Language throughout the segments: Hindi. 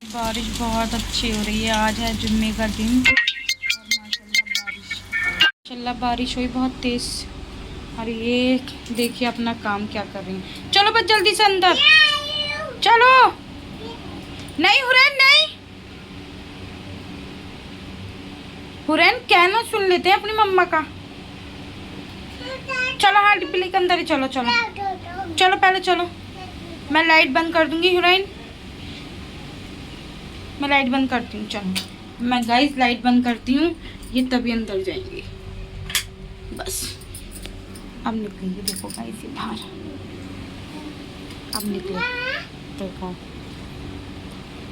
बारिश बहुत अच्छी हो रही है। आज है जुम्मे का दिन और माशाल्लाह बारिश हुई बहुत तेज़। और ये देखिए अपना काम क्या कर रही हैं। चलो बस जल्दी से अंदर चलो। नहीं हुरैन नहीं, हुरैन कहना सुन लेते हैं अपनी मम्मा का। चलो हाँ डिब्बी लेकर अंदर ही चलो। चलो चलो पहले चलो। मैं लाइट बंद कर दूंगी हुरैन, मैं लाइट बंद करती हूँ। चलो मैं गाइस लाइट बंद करती हूँ, ये तभी अंदर जाएंगे। बस अब निकलेंगे। देखो गाइस ये बाहर अब निकले। देखो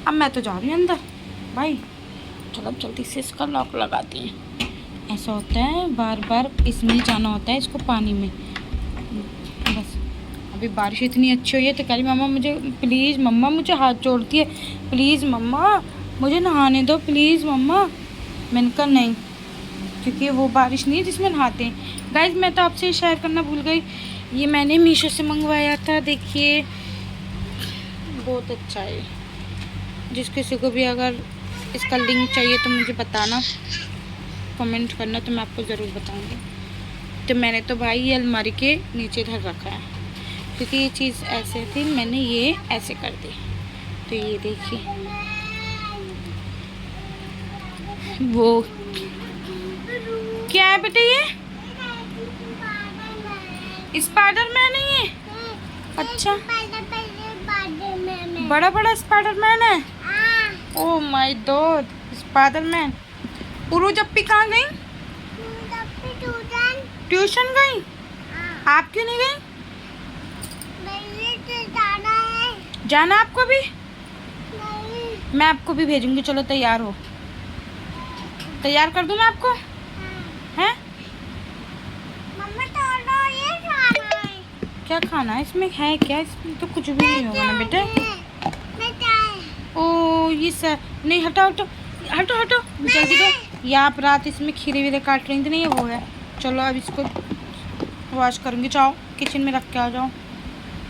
अब मैं तो जा रही हूँ अंदर भाई। चलो अब जल्दी से इसका लॉक लगाती हैं। ऐसा होता है बार बार इसमें जाना होता है इसको पानी में। बस अभी बारिश इतनी अच्छी हुई है तो कह रही मम्मा मुझे प्लीज़, मम्मा मुझे हाथ जोड़ती है, प्लीज़ मम्मा मुझे नहाने दो प्लीज़ मम्मा। मैंने कहा नहीं, क्योंकि वो बारिश नहीं है जिसमें नहाते हैं। गाइस मैं तो आपसे शेयर करना भूल गई, ये मैंने मीशो से मंगवाया था। देखिए बहुत अच्छा है। जिस किसी को भी अगर इसका लिंक चाहिए तो मुझे बताना, कमेंट करना, तो मैं आपको ज़रूर बताऊंगी। तो मैंने तो भाई ये अलमारी के नीचे धर रखा है क्योंकि ये चीज़ ऐसे थी, मैंने ये ऐसे कर दी। तो ये देखिए वो क्या है बेटे, ये स्पाइडरमैन है ये। अच्छा बड़ा बड़ा स्पाइडरमैन है। Oh my god Spiderman. Urooj अप्पी कहाँ गई? ट्यूशन गई। आप क्यों नहीं गई? जाना आपको भी? मैं आपको भी भेजूंगी। चलो तैयार हो, तैयार कर दूं मैं आपको? हैं क्या खाना है इसमें? है क्या इसमें? तो कुछ भी नहीं होगा ना बेटे। ओ ये सर नहीं, हटाओ हटो हटो हटो जल्दी दो। ये आप रात इसमें खीरे वीरे काट रही थी नहीं, वो है। चलो अब इसको वॉश करूँगी। जाओ किचन में रख के आ जाओ,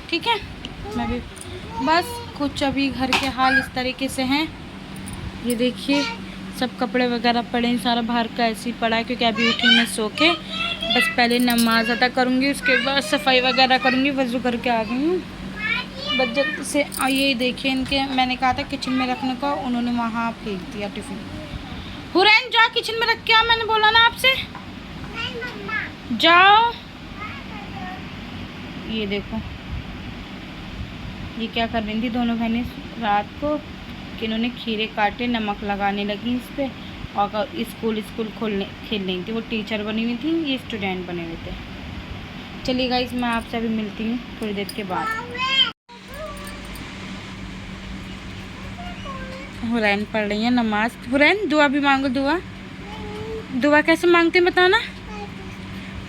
ठीक है। मैं भी बस कुछ अभी घर के हाल इस तरीके से हैं। ये देखिए सब कपड़े वगैरह पड़े हैं, सारा बाहर का ऐसे ही पड़ा है क्योंकि अभी उठी मैं सो के। बस पहले नमाज अदा करूँगी, उसके बाद सफाई वगैरह करूँगी। वज़ू करके आ गई हूँ बस जल्दी से। ये देखिए इनके मैंने कहा था किचन में रखने को, उन्होंने वहाँ फेंक दिया टिफ़िन। हुरैन जाओ किचन में रख के आओ, मैंने बोला ना आपसे। जाओ। ये देखो ये क्या कर रही थी दोनों बहनें रात को कि इन्होंने खीरे काटे, नमक लगाने लगी इस पर। और स्कूल खेल रही थी। वो टीचर बनी हुई थी, ये स्टूडेंट बने हुए थे। चलिए गाइस मैं आपसे अभी मिलती हूँ थोड़ी देर के बाद। हुरैन पढ़ रही है नमाज। हुरैन दुआ भी मांगो। दुआ दुआ कैसे मांगते हैं बताना।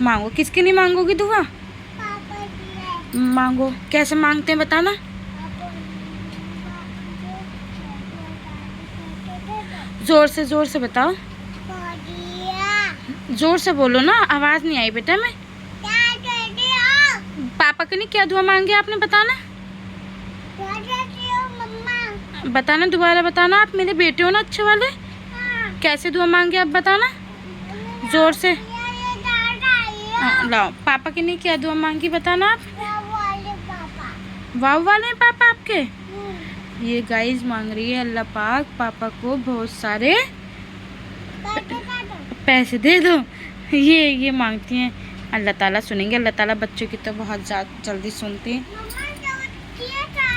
मांगो, किसके नहीं मांगोगी दुआ? मांगो, कैसे मांगते हैं बताना। जोर से बताओ, जोर से बोलो ना, आवाज़ नहीं आई बेटा। मैं पापा के लिए क्या दुआ मांगे आपने बताना, बताना दोबारा बताना। आप मेरे बेटे हो ना अच्छे वाले। कैसे दुआ मांगे आप बताना जोर से। लाओ पापा के लिए क्या दुआ मांगी बताना आप। वाव वाले हैं पापा आपके। ये गाइस मांग रही है अल्लाह पाक पापा को बहुत सारे पैसे दे दो। ये मांगती हैं। अल्लाह ताला सुनेंगे। अल्लाह ताला बच्चों की तो बहुत जल्दी सुनते हैं।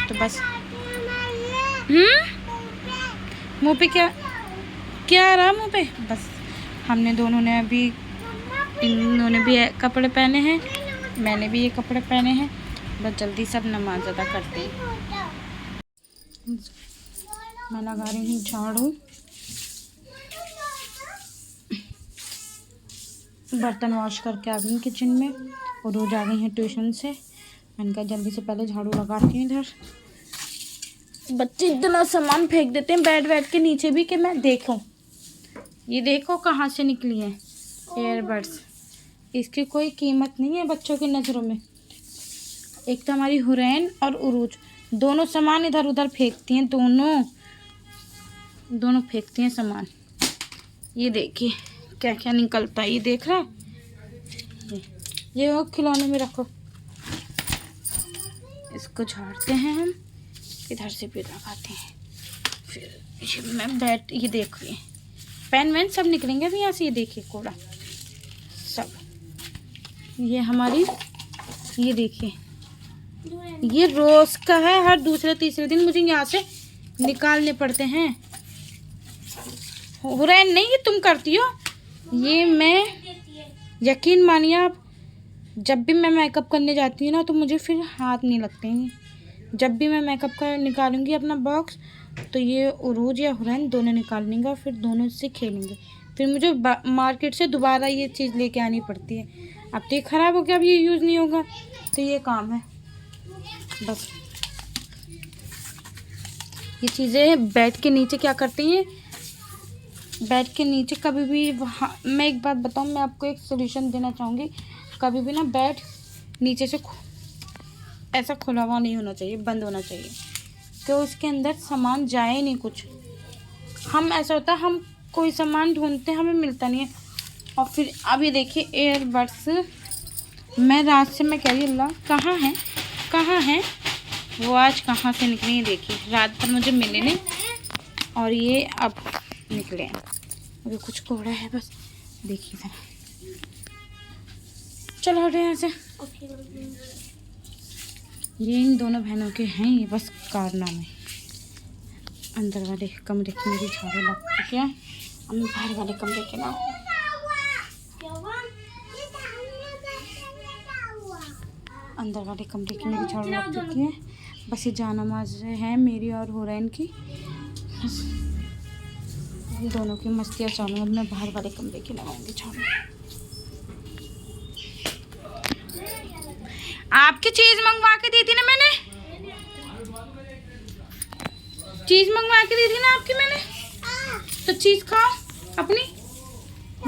तो बस मुँह पे क्या आ रहा मुँह पे। बस हमने दोनों ने अभी, इन्होंने भी कपड़े पहने हैं, मैंने भी ये कपड़े पहने हैं। बस जल्दी सब नमाज अदा करते हैं। मैं लगा रही हूँ झाड़ू, बर्तन वॉश करके आ गई किचन में। और रोज आ गई हैं ट्यूशन से। मैंने कहा जल्दी से पहले झाड़ू लगाती हूँ। इधर बच्चे इतना सामान फेंक देते हैं बेड के नीचे भी कि मैं देखूँ। ये देखो कहाँ से निकली है एयरबड्स। इसकी कोई कीमत नहीं है बच्चों की नज़रों में। एक तो हमारी हुरैन और उरूज दोनों सामान इधर उधर फेंकती हैं दोनों। दोनों फेंकते हैं सामान। ये देखिए क्या क्या निकलता है, ये देख रहा है, ये वो खिलौने में रखो। इसको झाड़ते हैं हम, इधर से भी लगाते हैं। फिर मैं बैठ, ये देखिए पेन वेन सब निकलेंगे अभी यहाँ से। ये देखिए कूड़ा सब, ये हमारी, ये देखिए ये रोज का है, हर दूसरे तीसरे दिन मुझे यहाँ से निकालने पड़ते हैं। हो रहा है नहीं, ये तुम करती हो। ये मैं, यकीन मानिए आप, जब भी मैं मेकअप करने जाती हूँ ना तो मुझे फिर हाथ नहीं लगते हैं। जब भी मैं मेकअप कर निकालूंगी अपना बॉक्स तो ये उरूज या हुरैन दोनों निकाल लेंगे और फिर दोनों से खेलेंगे। फिर मुझे मार्केट से दोबारा ये चीज़ लेके आनी पड़ती है। अब तो ये ख़राब हो गया, अब ये यूज़ नहीं होगा, तो ये काम है बस। ये चीज़ें बेड के नीचे क्या करती हैं, बेड के नीचे कभी भी वहाँ, मैं एक बात बताऊँ, मैं आपको एक सोल्यूशन देना चाहूँगी। कभी भी ना बेड नीचे से ऐसा खुला हुआ नहीं होना चाहिए, बंद होना चाहिए, कि उसके अंदर सामान जाए नहीं कुछ। हम ऐसा होता है, हम कोई सामान ढूंढते हैं, हमें मिलता नहीं है। और फिर अभी देखिए एयरबड्स, मैं रात से मैं कह रही अल्लाह कहाँ है कहाँ है, वो आज कहाँ से निकले हैं। देखिए रात भर मुझे मिले नहीं और ये अब निकले हैं। अभी कुछ कोड़ा है बस, देखिए ज़रा। चलो हटे यहाँ से। ये इन दोनों बहनों के हैं, ये बस कारनामे। अंदर वाले कमरे की मेरी झाड़ू लग चुकी है, अब मैं बाहर वाले कमरे के ना, अंदर वाले कमरे की मेरी झाड़ू लग चुकी है। बस ये जानामाज है मेरी और हुरैन की, बस दोनों की मस्तियाँ चालू। अब मैं बाहर वाले कमरे की लगाऊंगी झाड़ू। आपकी चीज़ मंगवा के दी थी ना मैंने, चीज़ मंगवा के दी थी ना आपकी मैंने, तो चीज़ खाओ अपनी,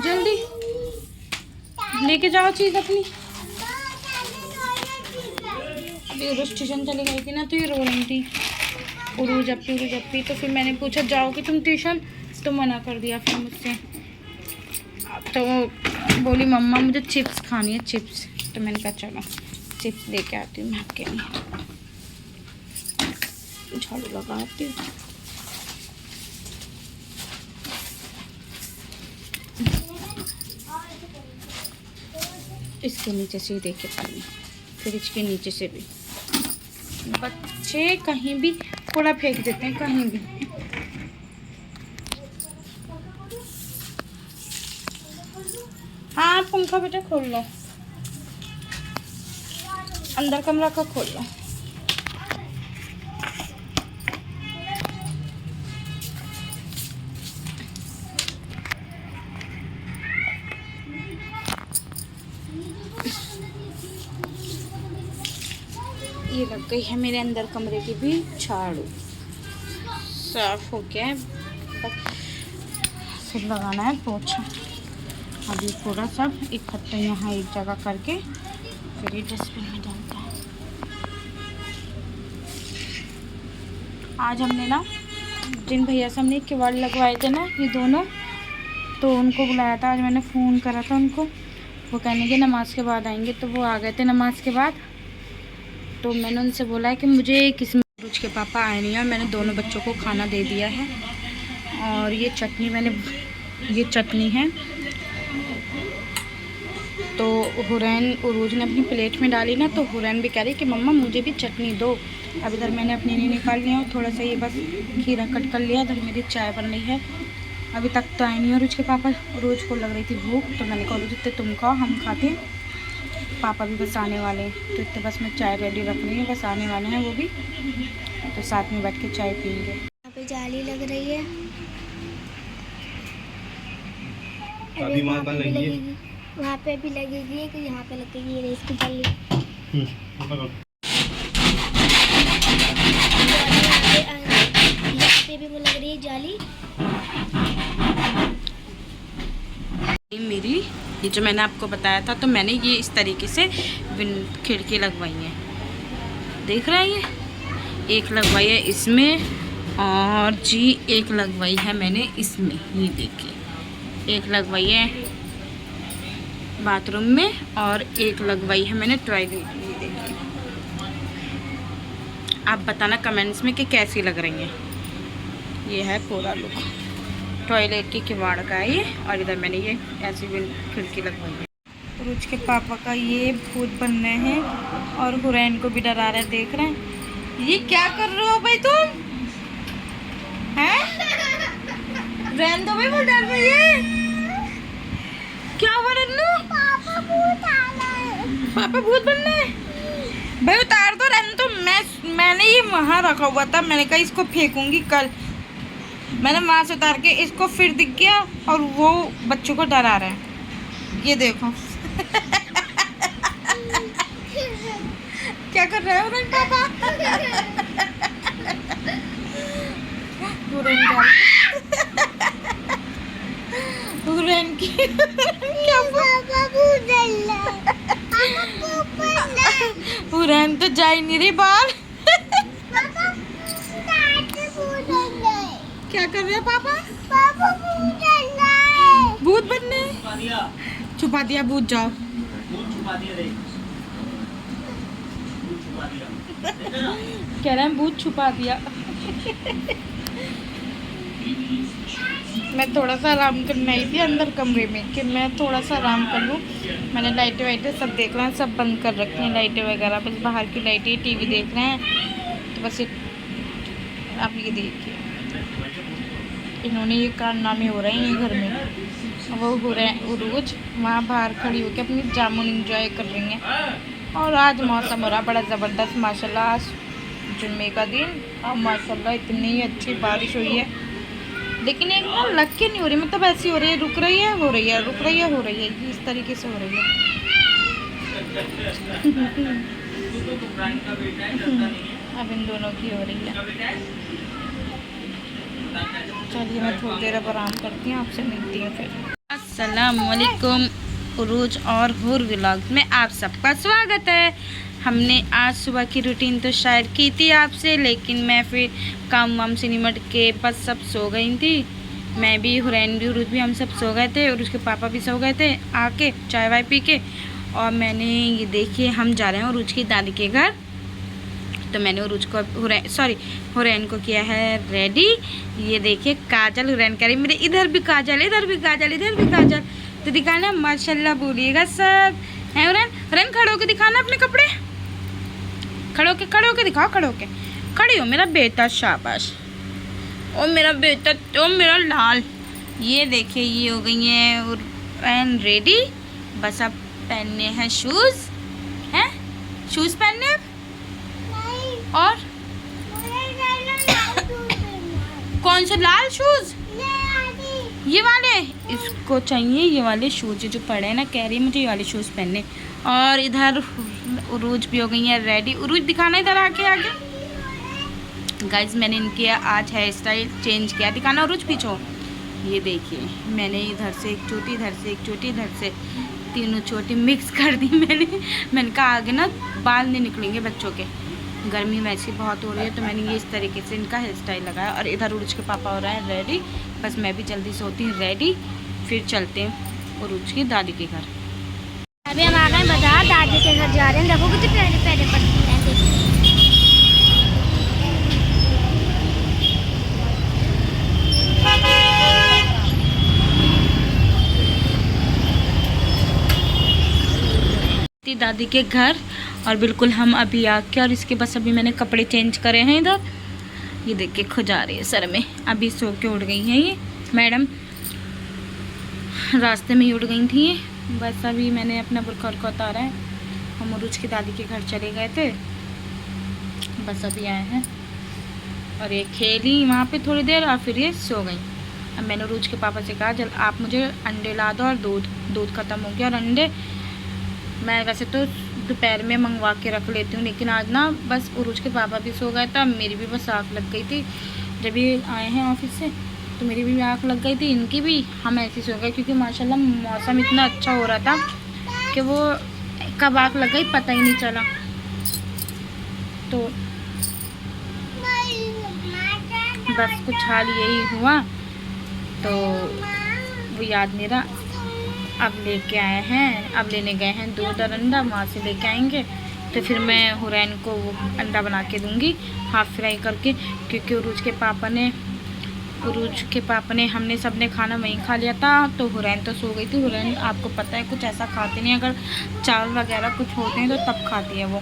जल्दी लेके जाओ चीज़ अपनी। अभी उरुज ट्यूशन चली गई थी ना तो ये रो रही थी, उरुज अपी। तो फिर मैंने पूछा जाओगी तुम ट्यूशन, तो मना कर दिया फिर मुझसे। तो बोली मम्मा मुझे चिप्स खानी है, चिप्स। तो मैंने कहा चलो चिप्स लेके आती हूँ मैं आपके लिए। झाड़ू लगाती हूँ। इसके नीचे से देखिए पानी, फिर इसके नीचे से भी। बच्चे कहीं भी कूड़ा फेंक देते हैं, कहीं भी। हाँ पंखा बेटा खोल लो, अंदर कमरा का खोल लो। ये लग गई है मेरे अंदर कमरे की भी झाड़ू, साफ हो गया है, बस फिर लगाना है पोछा। अभी पूरा सब इकट्ठा यहाँ एक जगह करके फिर ये डस्टबिन में डालता है। आज हमने ना, जिन भैया से हमने किवाड़ लगवाए थे ना ये दोनों, तो उनको बुलाया था। आज मैंने फ़ोन करा था उनको, वो कहने के नमाज़ के बाद आएंगे, तो वो आ गए थे नमाज के बाद। तो मैंने उनसे बोला है कि मुझे किस रुच के पापा आए नहीं हैं, मैंने दोनों बच्चों को खाना दे दिया है। और ये चटनी ये चटनी है, तो हुरैन उरूज ने अपनी प्लेट में डाली ना, तो हुरैन भी कह रही कि मम्मा मुझे भी चटनी दो। अब इधर मैंने अपनी नहीं निकाल लिया और थोड़ा सा ये बस खीरा कट कर लिया। इधर मेरी चाय बन रही है, अभी तक तो आए नहीं। और उसके पापा, रोज़ को लग रही थी भूख, तो मैंने कहा जितने तुम खाओ हम खाते हैं, पापा भी बस आने वाले हैं। तो इतने बस मैं चाय रेडी रख रही हूँ, बस आने वाले हैं वो भी, तो साथ में बैठ के चाय पियेंगे। यहाँ पे जाली लग रही है, वहाँ पे भी लगेगी, कि यहाँ पे लगेगी रेस की जाली। यहाँ पे भी वो लग रही है जाली। मेरी ये जो मैंने आपको बताया था, तो मैंने ये इस तरीके से खिड़की लगवाई है, देख रहे हैं। ये एक लगवाई है इसमें और जी एक लगवाई है मैंने इसमें, ये देखिए, एक लगवाई है बाथरूम में और एक लगवाई है मैंने टॉयलेट में। ये देखिए, आप बताना कमेंट्स में कि कैसी लग रही हैं। ये है पूरा लुक टॉयलेट की किवाड़ का है ये, और इधर मैंने ये ऐसी भी खिड़की लगवाई है। रुच के पापा का ये भूत बनने हैं और हुरैन को भी डरा रहे हैं, देख रहे हैं। ये क्या कर रहे हो भाई तुम हैं? रैन तो भाई वो डर रही है। क्या हुआ रन्नू? पापा भूत बनने। भाई उतार दो रैन। तो मैंने ये वहाँ रखा हुआ था, मैंने कहा इसको फेंकूंगी कल, मैंने वहाँ से उतार के इसको फिर दिख गया और वो बच्चों को डरा रहा है। ये देखो क्या कर रहे हो रैन पापा? हुरैन की क्या हुरैन तो जा ही नहीं रही बाहर। क्या कर रहे हैं पापा? भूत बनने। छुपा दिया भूत, जाओ। कह रहे हैं भूत छुपा दिया। मैं थोड़ा सा आराम करने आई थी अंदर कमरे में कि मैं थोड़ा सा आराम कर लूँ। मैंने लाइटें वाइटें सब देख रहे हैं, सब बंद कर रखी हैं लाइटें वगैरह, बस बाहर की लाइटें, टीवी देख रहे हैं। तो बस आप ये देखिए, इन्होंने ये कारनामे हो रहे हैं ये घर में। वो हो रहे हैं उरूज वहाँ बाहर खड़ी होकर अपनी जामुन इंजॉय कर रही हैं। और आज मौसम हो रहा बड़ा ज़बरदस्त माशाल्लाह। आज जुम्मे का दिन और माशाल्लाह इतनी अच्छी बारिश हुई है, लेकिन एक ना लग के नहीं हो रही, मतलब ऐसी हो रही है, रुक रही है, हो रही है, रुक रही है, हो रही है, इस तरीके से हो रही है। अब इन दोनों की हो रही है। चलिए मैं थोड़ी देर अब आराम करती हूँ, आपसे मिलती हूँ फिर। अस्सलाम वालेकुम, उरूज और हुर व्लॉग्स में आप सबका स्वागत है। हमने आज सुबह की रूटीन तो शायद की थी आपसे, लेकिन मैं फिर काम वाम से निमट के बस सब सो गई थी। मैं भी, हुरैन भी, उरूज भी, हम सब सो गए थे और उसके पापा भी सो गए थे आके चाय वाय पी के। और मैंने ये देखिए, हम जा रहे हैं उरूज की दादी के घर। तो मैंने उरूज को हुरैन को किया है रेडी। ये देखिए काजल, हुरैन कह रही मेरे इधर भी काजल, इधर भी काजल, इधर भी काजल। तो दिखाना माशाल्लाह बोलिएगा सब है। हुरैन खड़े होके दिखाना अपने कपड़े, खड़े होके दिखाओ, खड़ी हो मेरा बेटा, शाबाश। ओ मेरा बेटा, ओ मेरा लाल। ये देखिए ये हो गई है हुरैन रेडी। बस अब पहनने हैं शूज़, हैं शूज़ पहनने अब। और कौन से लाल शूज? ये वाले, इसको चाहिए ये वाले शूज जो पड़े हैं ना, कह रही है मुझे ये वाले शूज पहनने। और इधर उरूज भी हो गई है रेडी। उरूज दिखाना इधर आके आगे। गाइज मैंने इनके आज हेयर स्टाइल चेंज किया, दिखाना उरूज पीछो। ये देखिए मैंने इधर से एक चोटी, इधर से एक चोटी, इधर से तीनों चोटी मिक्स कर दी मैंने कहा आगे ना बाल नहीं निकलेंगे बच्चों के, गर्मी वैसी बहुत हो रही है। तो मैंने ये इस तरीके से इनका हेयर स्टाइल लगाया। और इधर उरूज के पापा हो रहा है रेडी। बस मैं भी जल्दी से होती हूँ रेडी, फिर चलते हैं उरूज की दादी के घर। अभी हम आ गए बाजार, दादी के घर जा रहे हैं। देखो कितने प्यारे प्यारे पत्ते हैं। दादी के घर और बिल्कुल हम अभी आके, और इसके बस अभी मैंने कपड़े चेंज करे हैं इधर। ये देख के खुजा रही है सर में, अभी सो के उठ गई हैं ये मैडम, रास्ते में ही उठ गई थी ये। बस अभी मैंने अपना बुरखा उरखा उतारा है। हम उरूज की दादी के घर चले गए थे, बस अभी आए हैं। और ये खेली वहाँ पे थोड़ी देर और फिर ये सो गई। अब मैंने उरूज के पापा से कहा जल आप मुझे अंडे ला दो और दूध ख़त्म हो गया। और अंडे मैं वैसे तो दोपहर में मंगवा के रख लेती हूँ, लेकिन आज ना बस उरूज के पापा भी सो गए थे, मेरी भी बस आँख लग गई थी। जब ये आए हैं ऑफिस से तो मेरी भी आँख लग गई थी, इनकी भी। हम ऐसे सो गए क्योंकि माशाल्लाह मौसम इतना अच्छा हो रहा था कि वो कब आँख लग गई पता ही नहीं चला। तो बस कुछ हाल यही हुआ तो वो याद नहीं रहा। अब लेके आए हैं, अब लेने गए हैं दूध और अंडा, वहाँ से लेके आएंगे तो फिर मैं हुरैन को वो अंडा बना के दूँगी हाफ़ फ्राई करके, क्योंकि उरूज के पापा ने हमने सब ने खाना वहीं खा लिया था। तो हुरैन तो सो गई थी। हुरैन आपको पता है कुछ ऐसा खाते नहीं, अगर चावल वगैरह कुछ होते हैं तो तब खाती है वो।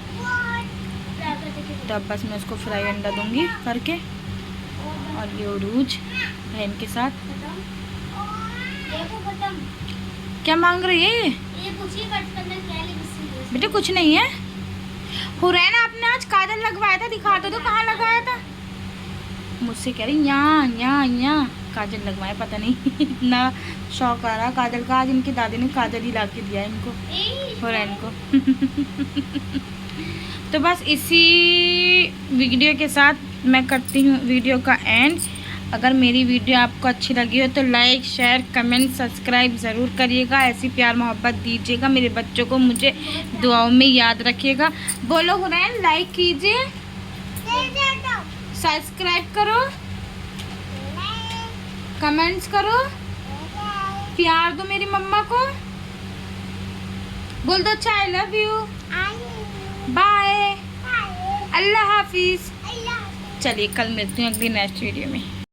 तब बस मैं उसको फ्राई अंडा दूँगी करके। और ये उरूज है इनके साथ। क्या मांग रही है ये? बेटे कुछ नहीं है। हुरैन आपने आज काजल लगवाया था, दिखा दो तो कहाँ लगाया था। मुझसे कह रही यहाँ काजल लगवाया, पता नहीं इतना शौक आ रहा काजल का। आज इनकी दादी ने काजल ही ला के दिया इनको, हुरैन को। तो बस इसी वीडियो के साथ मैं करती हूँ वीडियो का एंड। अगर मेरी वीडियो आपको अच्छी लगी हो तो लाइक शेयर कमेंट सब्सक्राइब ज़रूर करिएगा। ऐसी प्यार मोहब्बत दीजिएगा मेरे बच्चों को, मुझे दुआओं में याद रखिएगा। बोलो हुरैन लाइक कीजिए, सब्सक्राइब करो, कमेंट्स करो, प्यार दो मेरी मम्मा को। बोल दो अच्छा आई लव यू, बाय, अल्लाह हाफिज़। चलिए कल मिलते हैं अगली नेक्स्ट वीडियो में।